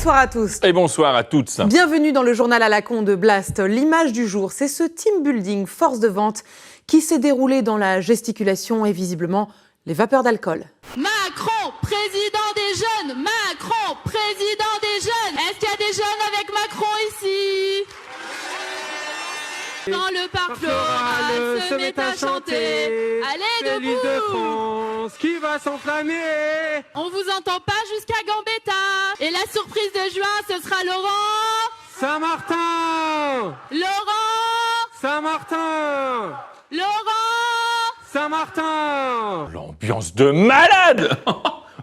bonsoir à tous. Et bonsoir à toutes. Bienvenue dans le journal à la con de Blast. L'image du jour, c'est ce team building force de vente qui s'est déroulé dans la gesticulation et visiblement les vapeurs d'alcool. Macron, président des jeunes. Macron, président des jeunes. Est-ce qu'il y a des jeunes avec Macron ici? Quand le parc floral se met à chanter, allez l'île de debout. France qui va s'enflammer. On vous entend pas jusqu'à Gambetta. Et la surprise de juin, ce sera Laurent. Saint-Martin, Laurent, Saint-Martin, Laurent. Saint-Martin. L'ambiance de malade.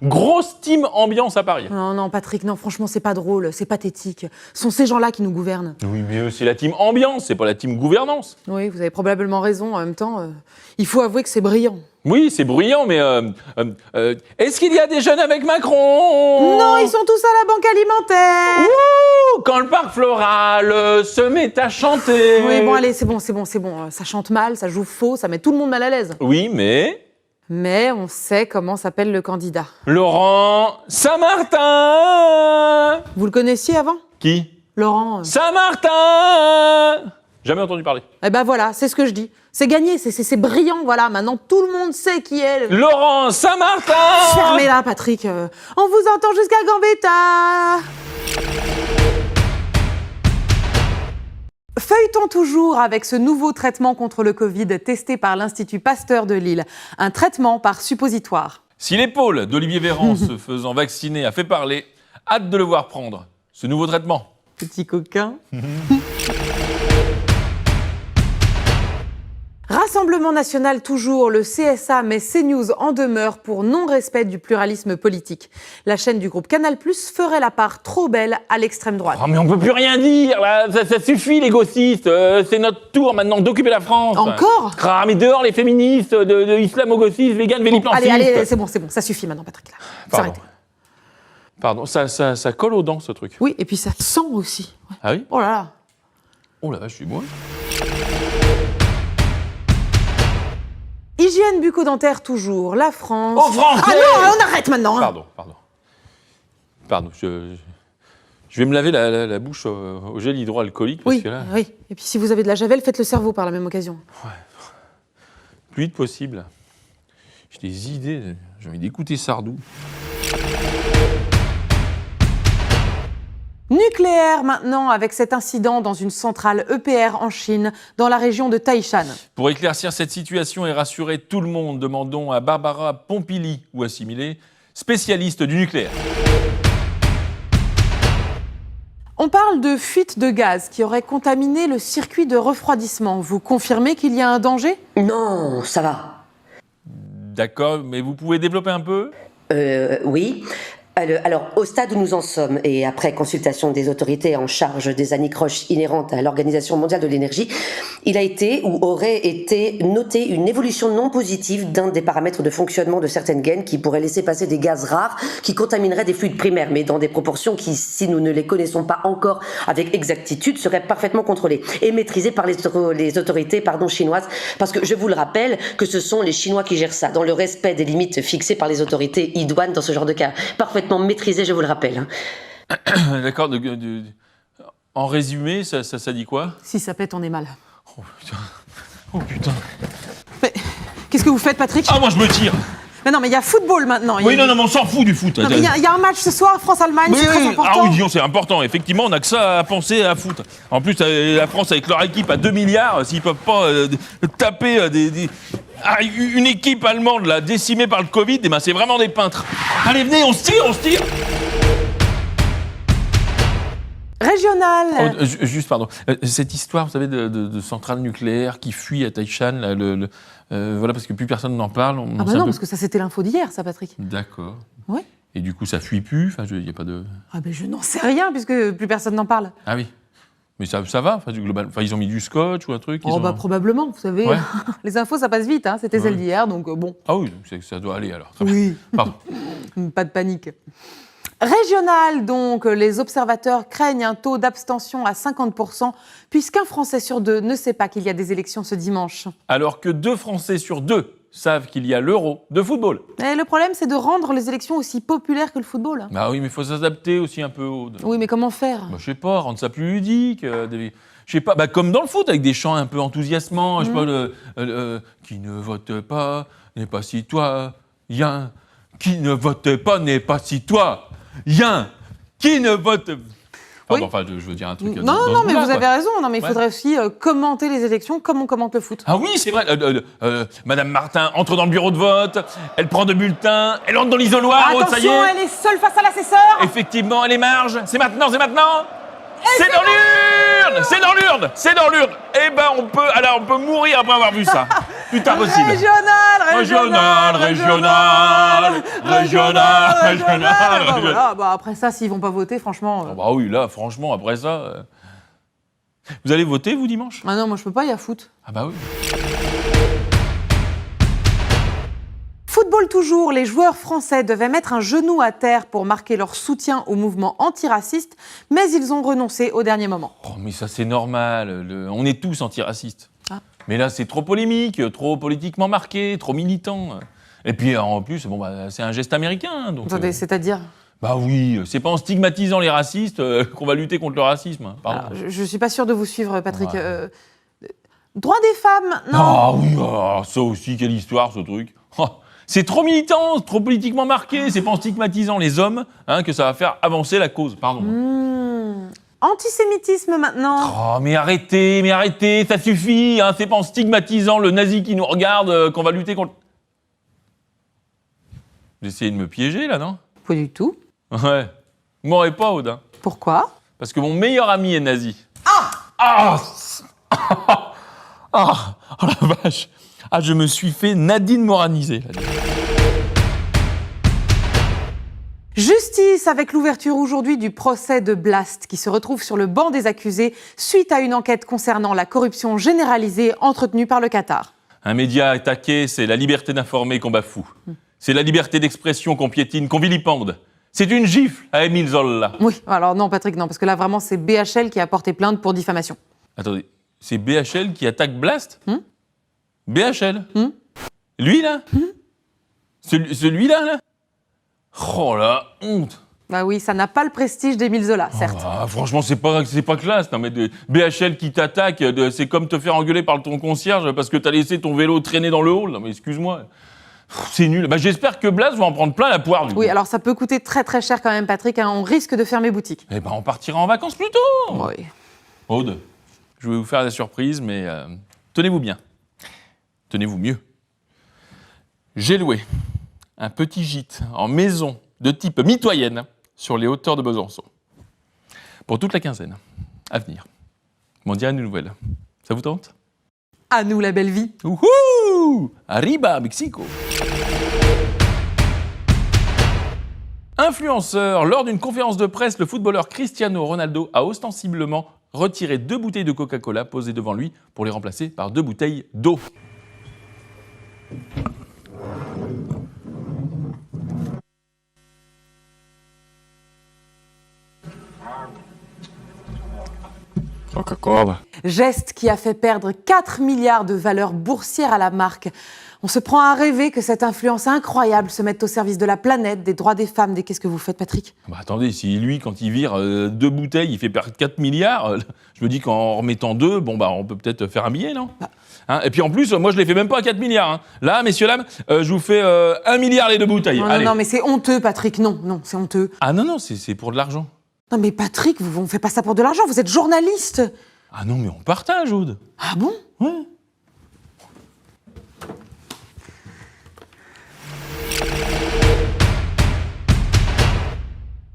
Grosse team ambiance à Paris. Non, Patrick, non, franchement, c'est pas drôle, c'est pathétique. Ce sont ces gens-là qui nous gouvernent. Oui, mais c'est la team ambiance, c'est pas la team gouvernance. Oui, vous avez probablement raison. En même temps, il faut avouer que c'est brillant. Oui, c'est bruyant, mais est-ce qu'il y a des jeunes avec Macron? Non, ils sont tous à la banque alimentaire. Ouh, quand le parc floral se met à chanter. Oui, bon, allez, c'est bon. Ça chante mal, ça joue faux, ça met tout le monde mal à l'aise. Oui, mais... Mais on sait comment s'appelle le candidat. Laurent Saint-Martin. Vous le connaissiez avant? Qui? Laurent Saint-Martin. Jamais entendu parler. Eh ben voilà, c'est ce que je dis. C'est gagné, c'est brillant, voilà. Maintenant, tout le monde sait qui est. Laurent Saint-Martin. Fermez-la, Patrick. On vous entend jusqu'à Gambetta. Feuilletons toujours avec ce nouveau traitement contre le Covid testé par l'Institut Pasteur de Lille. Un traitement par suppositoire. Si l'épaule d'Olivier Véran se faisant vacciner a fait parler, hâte de le voir prendre ce nouveau traitement. Petit coquin. Rassemblement national toujours, le CSA met CNews en demeure pour non-respect du pluralisme politique. La chaîne du groupe Canal+ ferait la part trop belle à l'extrême droite. Oh mais on peut plus rien dire là, ça suffit les gauchistes, c'est notre tour maintenant d'occuper la France. Encore? Ah mais dehors les féministes, de islamo-gauchistes, véganes, véliplansistes. Allez, c'est bon, ça suffit maintenant, Patrick. Là. Pardon, ça colle aux dents ce truc. Oui, et puis ça sent aussi. Ouais. Ah oui? Oh là là. Oh la vache, je suis moi. Hygiène bucco-dentaire toujours, la France... Oh France! Ah non, on arrête maintenant. Pardon, je vais me laver la bouche au gel hydroalcoolique parce que là... Oui, et puis si vous avez de la javel, faites le cerveau par la même occasion. Ouais. Plus vite possible. J'ai des idées, j'ai envie d'écouter Sardou. Nucléaire maintenant, avec cet incident dans une centrale EPR en Chine, dans la région de Taishan. Pour éclaircir cette situation et rassurer tout le monde, demandons à Barbara Pompili, ou assimilée, spécialiste du nucléaire. On parle de fuite de gaz qui aurait contaminé le circuit de refroidissement. Vous confirmez qu'il y a un danger? Non, ça va. D'accord, mais vous pouvez développer un peu? Oui. Alors, au stade où nous en sommes, et après consultation des autorités en charge des anicroches inhérentes à l'Organisation mondiale de l'énergie, il a été ou aurait été noté une évolution non positive d'un des paramètres de fonctionnement de certaines gaines qui pourraient laisser passer des gaz rares qui contamineraient des fluides primaires, mais dans des proportions qui, si nous ne les connaissons pas encore avec exactitude, seraient parfaitement contrôlées et maîtrisées par les autorités chinoises, parce que je vous le rappelle que ce sont les Chinois qui gèrent ça, dans le respect des limites fixées par les autorités idoines dans ce genre de cas. Parfaitement maîtrisé, je vous le rappelle. D'accord, en résumé, ça dit quoi? Si ça pète, on est mal. Oh putain. Mais qu'est-ce que vous faites, Patrick? Ah moi je me tire. Mais non, mais il y a football maintenant. Oui, non, mais on s'en fout du foot. Il y a un match ce soir, France-Allemagne, c'est très important. Ah oui, disons, c'est important. Effectivement, on n'a que ça à penser à foot. En plus, la France, avec leur équipe à 2 milliards, s'ils peuvent pas taper une équipe allemande là, décimée par le Covid, eh ben, c'est vraiment des peintres. Allez, venez, on se tire. Régional. Juste, pardon. Cette histoire, vous savez, de centrale nucléaire qui fuit à Taishan, là, voilà, parce que plus personne n'en parle. Ah bah non, parce que ça, c'était l'info d'hier, ça, Patrick. D'accord. Ouais. Et du coup, ça fuit plus. Enfin, il n'y a pas de. Ah ben je n'en sais rien, puisque plus personne n'en parle. Ah oui. Mais ça va, enfin, ils ont mis du scotch ou un truc. Probablement, vous savez. Ouais. Les infos, ça passe vite, hein. C'était celle d'hier, donc bon. Ah oui, donc ça doit aller alors. Oui. Pardon. Pas de panique. Régional, donc, les observateurs craignent un taux d'abstention à 50%, puisqu'un Français sur deux ne sait pas qu'il y a des élections ce dimanche. Alors que 2 Français sur 2 savent qu'il y a l'Euro de football. Et le problème, c'est de rendre les élections aussi populaires que le football. Bah oui, mais il faut s'adapter aussi un peu, Aude. Oui, mais comment faire? Bah, je sais pas, rendre ça plus ludique. Je sais pas, bah, comme dans le foot, avec des chants un peu enthousiasmants. Je sais pas, qui ne vote pas n'est pas citoyen. Qui ne vote pas n'est pas citoyen. Qui ne vote... Pardon, Oui. enfin, je veux dire un truc... Non, mais vous avez raison. Non, mais il faudrait aussi commenter les élections comme on commente le foot. Ah oui, c'est vrai. Madame Martin entre dans le bureau de vote, elle prend 2 bulletins, elle entre dans l'isoloir, Aude, ça y Attention, est. elle est seule face à l'assesseur. Effectivement, elle est marge. C'est maintenant. C'est dans l'urne. C'est dans l'urne. Eh ben, on peut mourir après avoir vu ça. Putain, possible. Régional. Bah, voilà, bah, après ça, s'ils vont pas voter, franchement... Ah bah oui, là, franchement, après ça... Vous allez voter, vous, dimanche? Ah non, moi je peux pas, il y a foot. Ah bah oui. Football toujours, les joueurs français devaient mettre un genou à terre pour marquer leur soutien au mouvement antiraciste, mais ils ont renoncé au dernier moment. Oh, mais ça, c'est normal. On est tous antiracistes. Ah. Mais là, c'est trop polémique, trop politiquement marqué, trop militant. Et puis, en plus, bon, bah, c'est un geste américain. Donc, Attendez, c'est-à-dire? bah oui, c'est pas en stigmatisant les racistes qu'on va lutter contre le racisme. Pardon. Alors, je suis pas sûre de vous suivre, Patrick. Droit des femmes, non? Ah oui, ça aussi, quelle histoire, ce truc. Oh, c'est trop militant, trop politiquement marqué. C'est pas en stigmatisant les hommes que ça va faire avancer la cause. Pardon. Antisémitisme maintenant. Oh, mais arrêtez, ça suffit. C'est pas en stigmatisant le nazi qui nous regarde qu'on va lutter contre... Vous essayez de me piéger, là, non? Pas du tout. Ouais. Vous m'aurez pas, Aude. Pourquoi? Parce que mon meilleur ami est nazi. Oh la vache. Ah, je me suis fait Nadine moraniser. Là. Justice avec l'ouverture aujourd'hui du procès de Blast qui se retrouve sur le banc des accusés suite à une enquête concernant la corruption généralisée entretenue par le Qatar. Un média attaqué, c'est la liberté d'informer qu'on bafoue. C'est la liberté d'expression qu'on piétine, qu'on vilipende. C'est une gifle à Émile Zola. Oui, alors non Patrick, non, parce que là vraiment c'est BHL qui a porté plainte pour diffamation. Attendez, c'est BHL qui attaque Blast BHL Lui, là Celui-là, là Oh la honte. Bah oui, ça n'a pas le prestige d'Émile Zola, certes. Franchement, c'est pas classe. Non, mais BHL qui t'attaque, c'est comme te faire engueuler par ton concierge parce que t'as laissé ton vélo traîner dans le hall. Non, mais excuse-moi. C'est nul. Bah, j'espère que Blast va en prendre plein la poire, du coup. Oui, alors ça peut coûter très très cher quand même, Patrick. On risque de fermer boutique. Eh ben, on partira en vacances plus tôt. Oui. Aude, je vais vous faire la surprise, mais tenez-vous bien. Tenez-vous mieux. J'ai loué un petit gîte en maison de type mitoyenne sur les hauteurs de Besançon. Pour toute la quinzaine à venir. M'en direz une nouvelle. Ça vous tente? À nous la belle vie. Wouhou! Arriba, Mexico! Influenceur, lors d'une conférence de presse, le footballeur Cristiano Ronaldo a ostensiblement retiré 2 bouteilles de Coca-Cola posées devant lui pour les remplacer par 2 bouteilles d'eau. Coca-Cola. Geste qui a fait perdre 4 milliards de valeur boursière à la marque. On se prend à rêver que cette influence incroyable se mette au service de la planète, des droits des femmes. Qu'est-ce que vous faites, Patrick? Bah attendez, si lui, quand il vire 2 bouteilles, il fait perdre 4 milliards, je me dis qu'en remettant 2, bon bah on peut peut-être faire un billet, non? Et puis en plus, moi je les fais même pas à 4 milliards. Là, messieurs, dames, je vous fais 1 milliard les 2 bouteilles. Non, Allez. non, mais c'est honteux, Patrick. Non, c'est honteux. Ah non, c'est pour de l'argent. Non, mais Patrick, vous ne faites pas ça pour de l'argent. Vous êtes journaliste. Ah non, mais on partage, Aude. Ah bon? Ouais.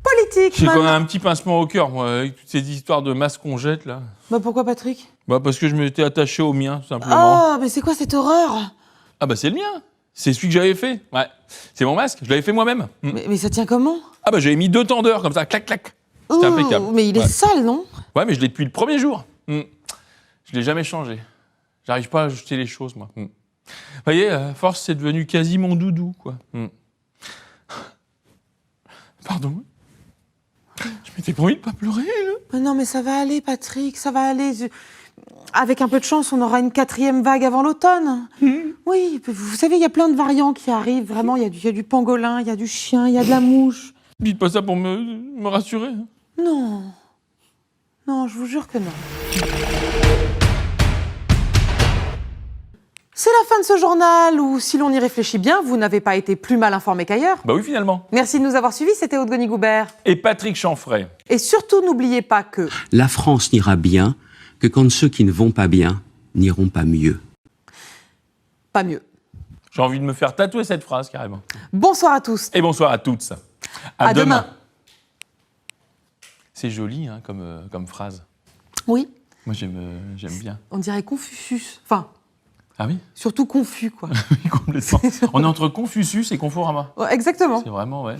Politique, J'ai quand maintenant. même un petit pincement au cœur, moi, avec toutes ces histoires de masques qu'on jette, là. Bah pourquoi, Patrick? Bah parce que je m'étais attaché au mien, tout simplement. Ah, mais c'est quoi cette horreur? Ah bah c'est le mien. C'est celui que j'avais fait. Ouais. C'est mon masque, je l'avais fait moi-même. Mais ça tient comment? Ah bah j'avais mis 2 tendeurs, comme ça, clac, clac. C'était impeccable. Mais il est Ouais. sale, non? Ouais, mais je l'ai depuis le premier jour. Je l'ai jamais changé. J'arrive pas à ajuster les choses, moi. Vous voyez, à force, c'est devenu quasi mon doudou, quoi. Pardon. Je m'étais promis de pas pleurer, là. Mais non, mais ça va aller, Patrick, ça va aller. avec un peu de chance, on aura une 4e vague avant l'automne. Oui, vous savez, il y a plein de variants qui arrivent. Vraiment, il y a du pangolin, il y a du chien, il y a de la mouche. Dites pas ça pour me rassurer. Non. Non, je vous jure que non. C'est la fin de ce journal où, si l'on y réfléchit bien, vous n'avez pas été plus mal informé qu'ailleurs. Bah oui, finalement. Merci de nous avoir suivis, c'était Aude Goni-Goubert. Et Patrick Chanfray. Et surtout, n'oubliez pas que... La France n'ira bien que quand ceux qui ne vont pas bien n'iront pas mieux. Pas mieux. J'ai envie de me faire tatouer cette phrase, carrément. Bonsoir à tous. Et bonsoir à toutes. À demain. C'est joli, hein, comme phrase. Oui, Moi, j'aime bien. on dirait Confucius. Enfin, Ah oui? surtout confus, quoi. Oui, complètement. On est entre Confucius et Conforama. Ouais, exactement. C'est vraiment, ouais.